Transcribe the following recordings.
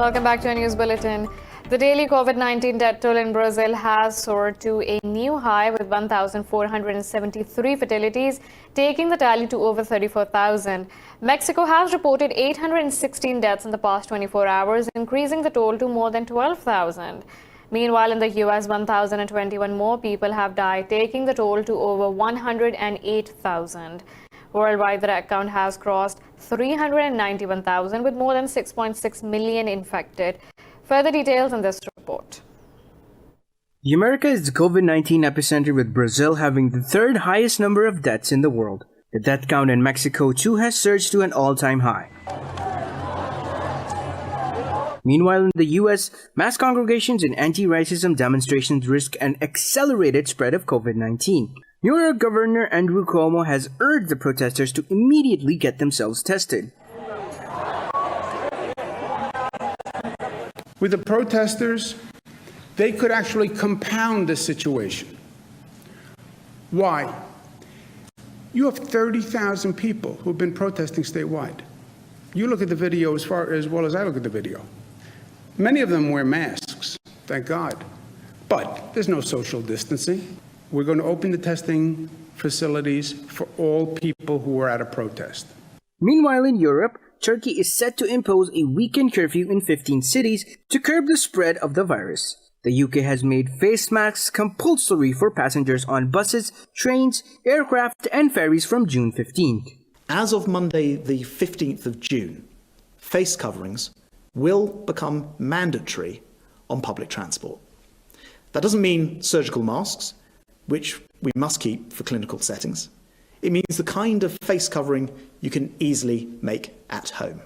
Welcome back to our news bulletin. The daily COVID-19 death toll in Brazil has soared to a new high with 1,473 fatalities, taking the tally to over 34,000. Mexico has reported 816 deaths in the past 24 hours, increasing the toll to more than 12,000. Meanwhile, in the U.S., 1,021 more people have died, taking the toll to over 108,000. Worldwide, the death count has crossed 391,000 with more than 6.6 million infected. Further details in this report. The America is the COVID-19 epicenter, with Brazil having the third highest number of deaths in the world. The death count in Mexico too has surged to an all-time high. Meanwhile, in the U.S., mass congregations and anti-racism demonstrations risk an accelerated spread of COVID-19. New York Governor Andrew Cuomo has urged the protesters to immediately get themselves tested. With the protesters, they could actually compound the situation. Why? You have 30,000 people who've been protesting statewide. You look at the video as well as I look at the video. Many of them wear masks, thank God. But there's no social distancing. We're going to open the testing facilities for all people who are at a protest. Meanwhile, in Europe, Turkey is set to impose a weekend curfew in 15 cities to curb the spread of the virus. The UK has made face masks compulsory for passengers on buses, trains, aircraft, and ferries from June 15th. As of Monday, the 15th of June, face coverings will become mandatory on public transport. That doesn't mean surgical masks, which we must keep for clinical settings. It means the kind of face covering you can easily make at home.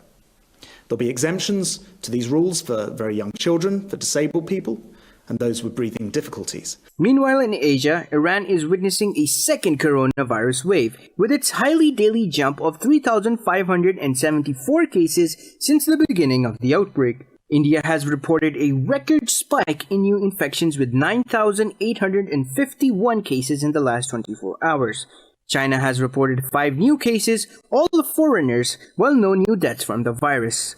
There'll be exemptions to these rules for very young children, for disabled people, and those with breathing difficulties. Meanwhile, in Asia, Iran is witnessing a second coronavirus wave, with its highly daily jump of 3,574 cases since the beginning of the outbreak. India has reported a record spike in new infections with 9,851 cases in the last 24 hours. China has reported 5 new cases, all foreigners, while no new deaths from the virus.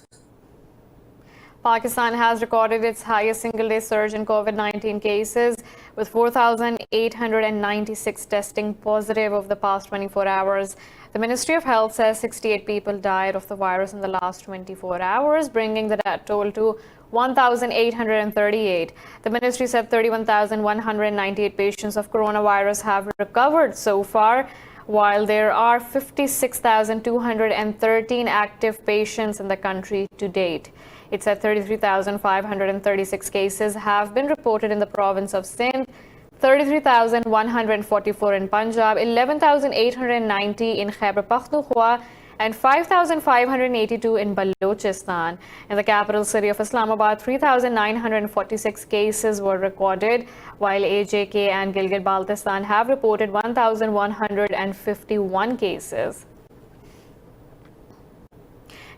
Pakistan has recorded its highest single-day surge in COVID-19 cases, with 4,896 testing positive over the past 24 hours. The Ministry of Health says 68 people died of the virus in the last 24 hours, bringing the death toll to 1,838. The ministry said 31,198 patients of coronavirus have recovered so far, while there are 56,213 active patients in the country to date. It said 33,536 cases have been reported in the province of Sindh, 33,144 in Punjab, 11,890 in Khyber Pakhtunkhwa, and 5,582 in Balochistan. In the capital city of Islamabad, 3,946 cases were recorded, while AJK and Gilgit-Baltistan have reported 1,151 cases.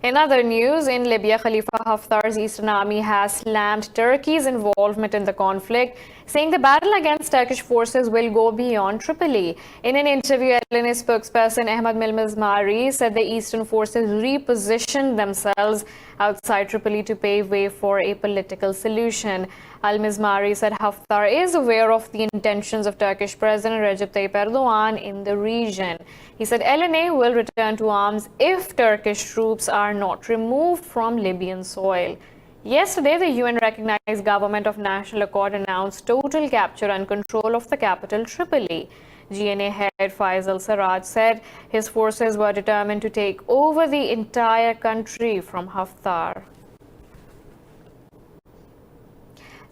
In other news, in Libya, Khalifa Haftar's Eastern Army has slammed Turkey's involvement in the conflict, saying the battle against Turkish forces will go beyond Tripoli. In an interview, LNA spokesperson Ahmad Mizmari said the Eastern forces repositioned themselves outside Tripoli to pave way for a political solution. Al-Mizmari said Haftar is aware of the intentions of Turkish President Recep Tayyip Erdogan in the region. He said LNA will return to arms if Turkish troops are not removed from Libyan soil. Yesterday, the UN-recognized Government of National Accord announced total capture and control of the capital, Tripoli. GNA head Faisal Sarraj said his forces were determined to take over the entire country from Haftar.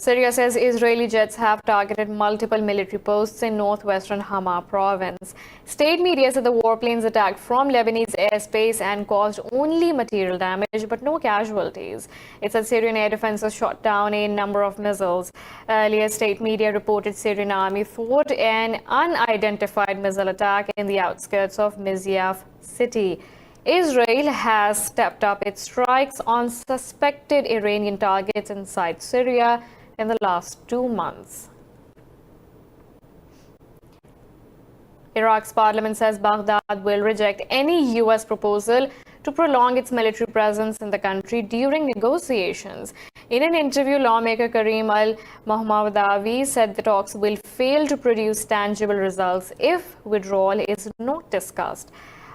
Syria says Israeli jets have targeted multiple military posts in northwestern HAMA province. State media said the warplanes attacked from Lebanese airspace and caused only material damage but no casualties. It said Syrian air defenses shot down a number of missiles. Earlier, state media reported Syrian army thwarted an unidentified missile attack in the outskirts of Mizyaf city. Israel has stepped up its strikes on suspected Iranian targets inside Syria in the last 2 months. Iraq's parliament says Baghdad will reject any U.S. proposal to prolong its military presence in the country during negotiations. In an interview, lawmaker Karim al-Mohammadawi said the talks will fail to produce tangible results if withdrawal is not discussed.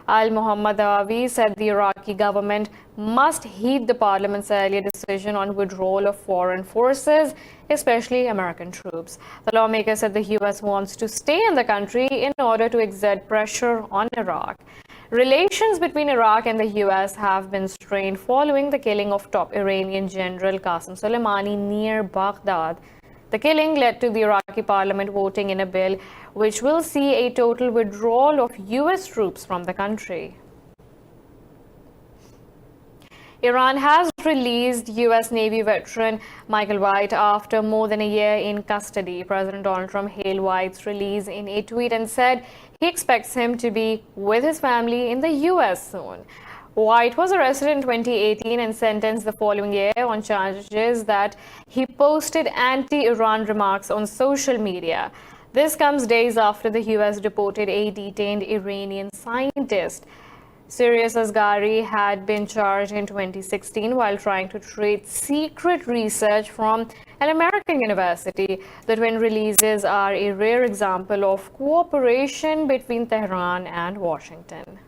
Al-Mohammadawi said the Iraqi government must heed the parliament's earlier decision on withdrawal of foreign forces, especially American troops. The lawmaker said the U.S. wants to stay in the country in order to exert pressure on Iraq. Relations between Iraq and the U.S. have been strained following the killing of top Iranian General Qasem Soleimani near Baghdad. The killing led to the Iraqi parliament voting in a bill which will see a total withdrawal of U.S. troops from the country. Iran has released U.S. Navy veteran Michael White after more than a year in custody. President Donald Trump hailed White's release in a tweet and said he expects him to be with his family in the U.S. soon. White was arrested in 2018 and sentenced the following year on charges that he posted anti-Iran remarks on social media. This comes days after the U.S. deported a detained Iranian scientist. Syria Asghari had been charged in 2016 while trying to trade secret research from an American university. The twin releases are a rare example of cooperation between Tehran and Washington.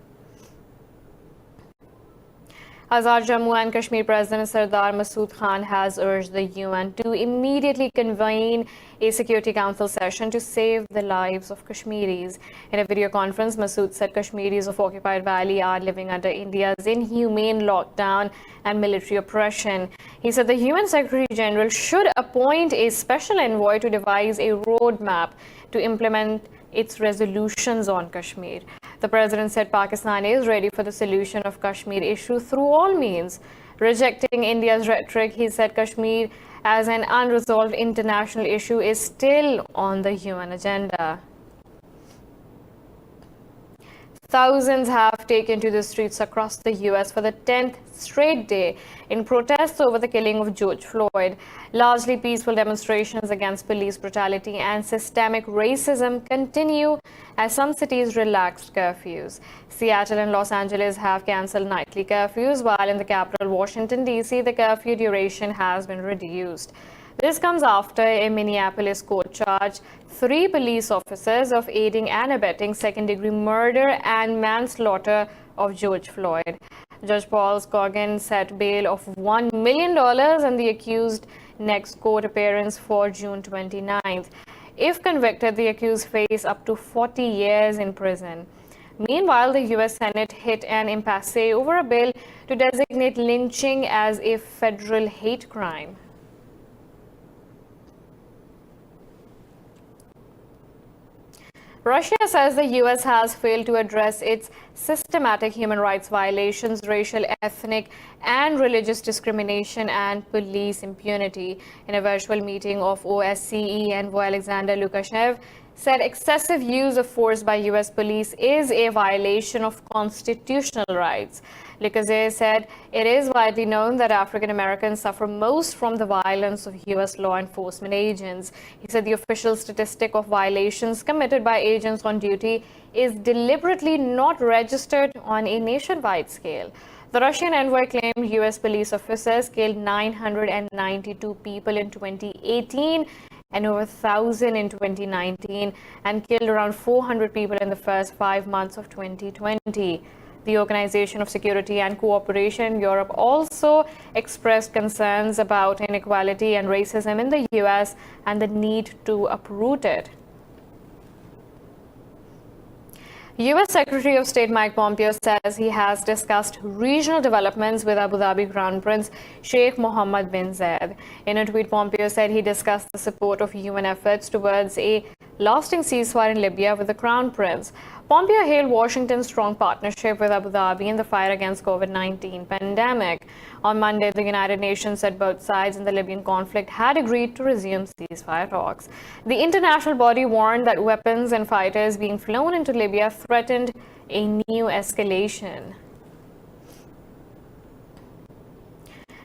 Azad Jammu and Kashmir President Sardar Masood Khan has urged the UN to immediately convene a Security Council session to save the lives of Kashmiris. In a video conference, Masood said Kashmiris of Occupied Valley are living under India's inhumane lockdown and military oppression. He said the UN Secretary General should appoint a special envoy to devise a roadmap to implement its resolutions on Kashmir. The president said Pakistan is ready for the solution of Kashmir issue through all means. Rejecting India's rhetoric, he said Kashmir as an unresolved international issue is still on the UN agenda. Thousands have taken to the streets across the U.S. for the 10th straight day in protests over the killing of George Floyd. Largely peaceful demonstrations against police brutality and systemic racism continue as some cities relaxed curfews. Seattle and Los Angeles have cancelled nightly curfews, while in the capital, Washington, D.C., the curfew duration has been reduced. This comes after a Minneapolis court charged 3 police officers of aiding and abetting second-degree murder and manslaughter of George Floyd. Judge Paul Scoggin set bail of $1 million and the accused next court appearance for June 29th. If convicted, the accused face up to 40 years in prison. Meanwhile, the U.S. Senate hit an impasse over a bill to designate lynching as a federal hate crime. Russia says the U.S. has failed to address its systematic human rights violations, racial, ethnic, and religious discrimination, and police impunity. In a virtual meeting of OSCE, envoy Alexander Lukashev said excessive use of force by U.S. police is a violation of constitutional rights. Lukashev said it is widely known that African Americans suffer most from the violence of U.S. law enforcement agents. He said the official statistic of violations committed by agents on duty is deliberately not registered on a nationwide scale. The Russian envoy claimed U.S. police officers killed 992 people in 2018 and over 1,000 in 2019 and killed around 400 people in the first 5 months of 2020. The Organization of Security and Cooperation in Europe also expressed concerns about inequality and racism in the U.S. and the need to uproot it. U.S. Secretary of State Mike Pompeo says he has discussed regional developments with Abu Dhabi Crown Prince Sheikh Mohammed bin Zayed. In a tweet, Pompeo said he discussed the support of UN efforts towards a lasting ceasefire in Libya with the Crown Prince. Pompeo hailed Washington's strong partnership with Abu Dhabi in the fight against COVID-19 pandemic. On Monday, the United Nations said both sides in the Libyan conflict had agreed to resume ceasefire talks. The international body warned that weapons and fighters being flown into Libya threatened a new escalation.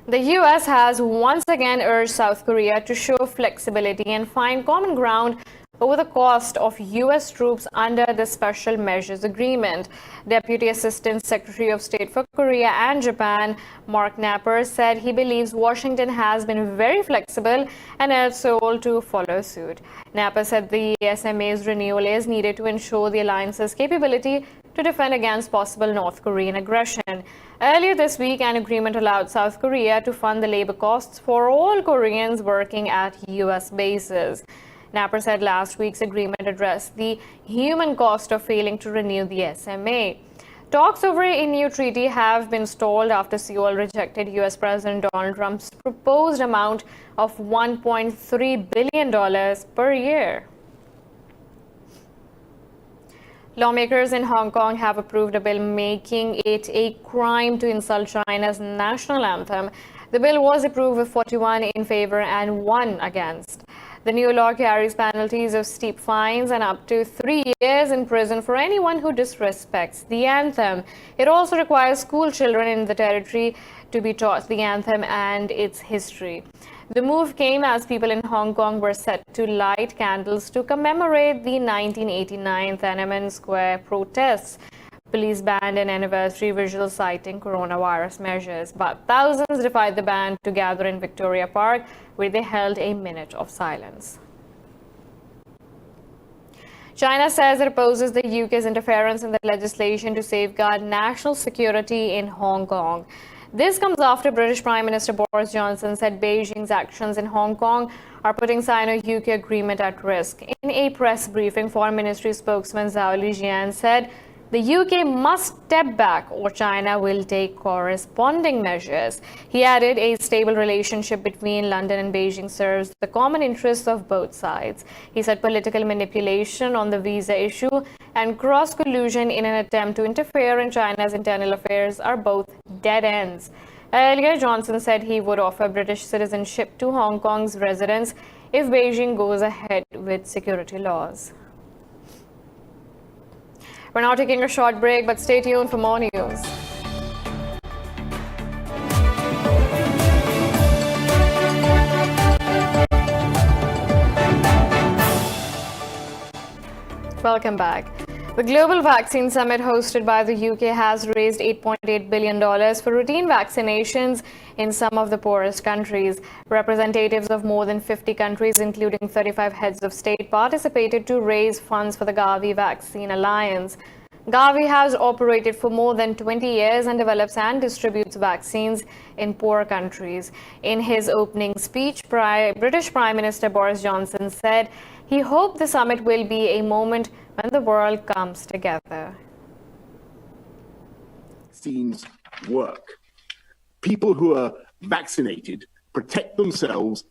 The U.S. has once again urged South Korea to show flexibility and find common ground over the cost of U.S. troops under the Special Measures Agreement. Deputy Assistant Secretary of State for Korea and Japan, Mark Napper, said he believes Washington has been very flexible and urged Seoul to follow suit. Napper said the SMA's renewal is needed to ensure the alliance's capability to defend against possible North Korean aggression. Earlier this week, an agreement allowed South Korea to fund the labor costs for all Koreans working at U.S. bases. Napper said last week's agreement addressed the human cost of failing to renew the SMA. Talks over a new treaty have been stalled after Seoul rejected U.S. President Donald Trump's proposed amount of $1.3 billion per year. Lawmakers in Hong Kong have approved a bill making it a crime to insult China's national anthem. The bill was approved with 41 in favor and 1 against. The new law carries penalties of steep fines and up to 3 years in prison for anyone who disrespects the anthem. It also requires school children in the territory to be taught the anthem and its history. The move came as people in Hong Kong were set to light candles to commemorate the 1989 Tiananmen Square protests. Police banned an anniversary visual citing coronavirus measures, but thousands defied the ban to gather in Victoria Park, where they held a minute of silence. China says it opposes the UK's interference in the legislation to safeguard national security in Hong Kong. This comes after British Prime Minister Boris Johnson said Beijing's actions in Hong Kong are putting Sino-UK agreement at risk. In a press briefing, Foreign Ministry spokesman Zhao Lijian said the UK must step back or China will take corresponding measures. He added a stable relationship between London and Beijing serves the common interests of both sides. He said political manipulation on the visa issue and cross-collusion in an attempt to interfere in China's internal affairs are both dead ends. Earlier, Johnson said he would offer British citizenship to Hong Kong's residents if Beijing goes ahead with security laws. We're now taking a short break, but stay tuned for more news. Welcome back. The Global Vaccine Summit hosted by the UK has raised $8.8 billion for routine vaccinations in some of the poorest countries. Representatives of more than 50 countries, including 35 heads of state, participated to raise funds for the Gavi Vaccine Alliance. Gavi has operated for more than 20 years and develops and distributes vaccines in poor countries. In his opening speech, British Prime Minister Boris Johnson said he hoped the summit will be a moment when the world comes together. Vaccines work. People who are vaccinated protect themselves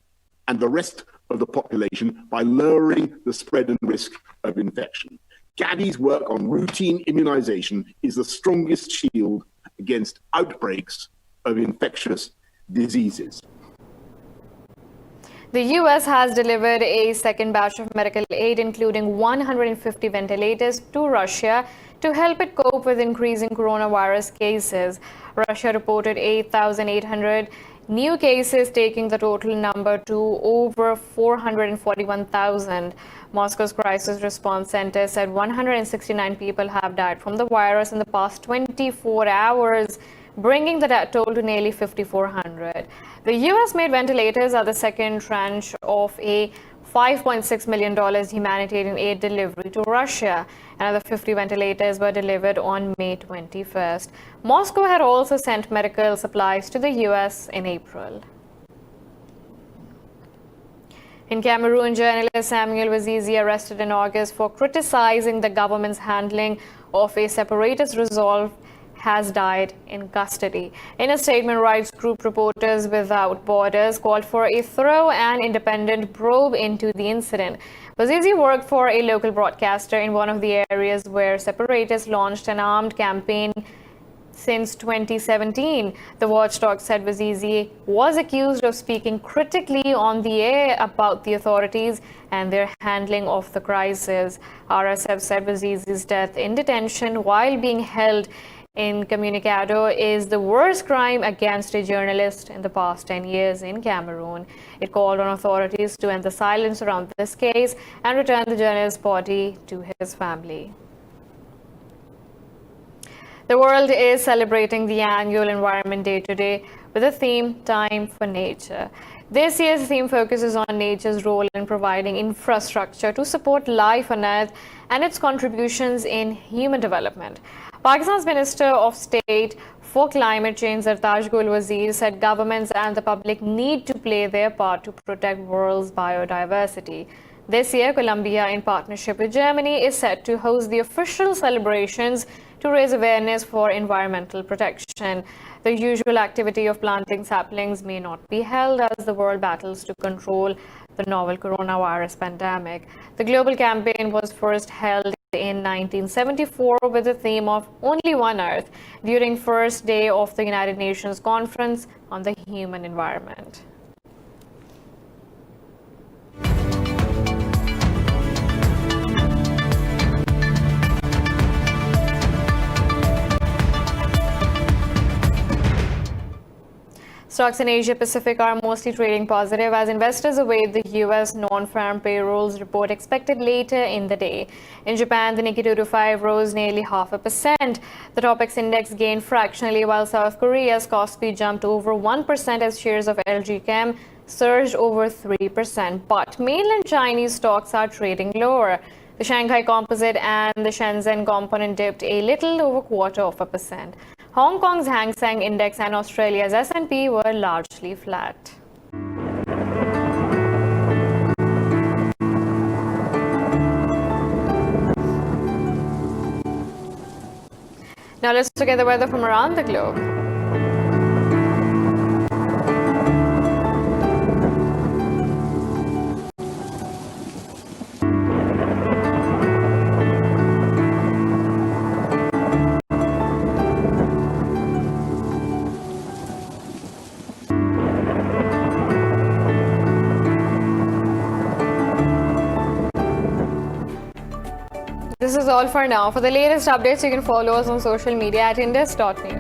and the rest of the population by lowering the spread and risk of infection. Gavi's work on routine immunization is the strongest shield against outbreaks of infectious diseases. The U.S. has delivered a second batch of medical aid, including 150 ventilators, to Russia to help it cope with increasing coronavirus cases. Russia reported 8,800 new cases, taking the total number to over 441,000. Moscow's Crisis Response Center said 169 people have died from the virus in the past 24 hours, bringing the total to nearly 5,400. The U.S.-made ventilators are the second tranche of a $5.6 million humanitarian aid delivery to Russia. Another 50 ventilators were delivered on May 21st. Moscow had also sent medical supplies to the U.S. in April. In Cameroon, journalist Samuel Wazizi, arrested in August for criticizing the government's handling of a separatist resolve, has died in custody. In a statement, rights group Reporters Without Borders called for a thorough and independent probe into the incident. Wazizi worked for a local broadcaster in one of the areas where separatists launched an armed campaign since 2017. The watchdog said Wazizi was accused of speaking critically on the air about the authorities and their handling of the crisis. RSF said Wazizi's death in detention while being held Incommunicado is the worst crime against a journalist in the past 10 years in Cameroon. It called on authorities to end the silence around this case and return the journalist's body to his family. The world is celebrating the annual Environment Day today with the theme Time for Nature. This year's theme focuses on nature's role in providing infrastructure to support life on Earth and its contributions in human development. Pakistan's Minister of State for Climate Change, Zartaj Gul Wazir, said governments and the public need to play their part to protect world's biodiversity. This year, Colombia, in partnership with Germany, is set to host the official celebrations to raise awareness for environmental protection. The usual activity of planting saplings may not be held as the world battles to control the novel coronavirus pandemic. The global campaign was first held in 1974 with the theme of Only One Earth during first day of the United Nations Conference on the Human Environment. Stocks in Asia Pacific are mostly trading positive as investors await the U.S. non-farm payrolls report expected later in the day. In Japan, the Nikkei 225 rose nearly 0.5%. The Topix index gained fractionally, while South Korea's Kospi jumped over 1% as shares of LG Chem surged over 3%. But mainland Chinese stocks are trading lower. The Shanghai Composite and the Shenzhen Component dipped a little over 0.25%. Hong Kong's Hang Seng Index and Australia's S&P were largely flat. Now let's look at the weather from around the globe. This is all for now. For the latest updates, you can follow us on social media at Indus.news.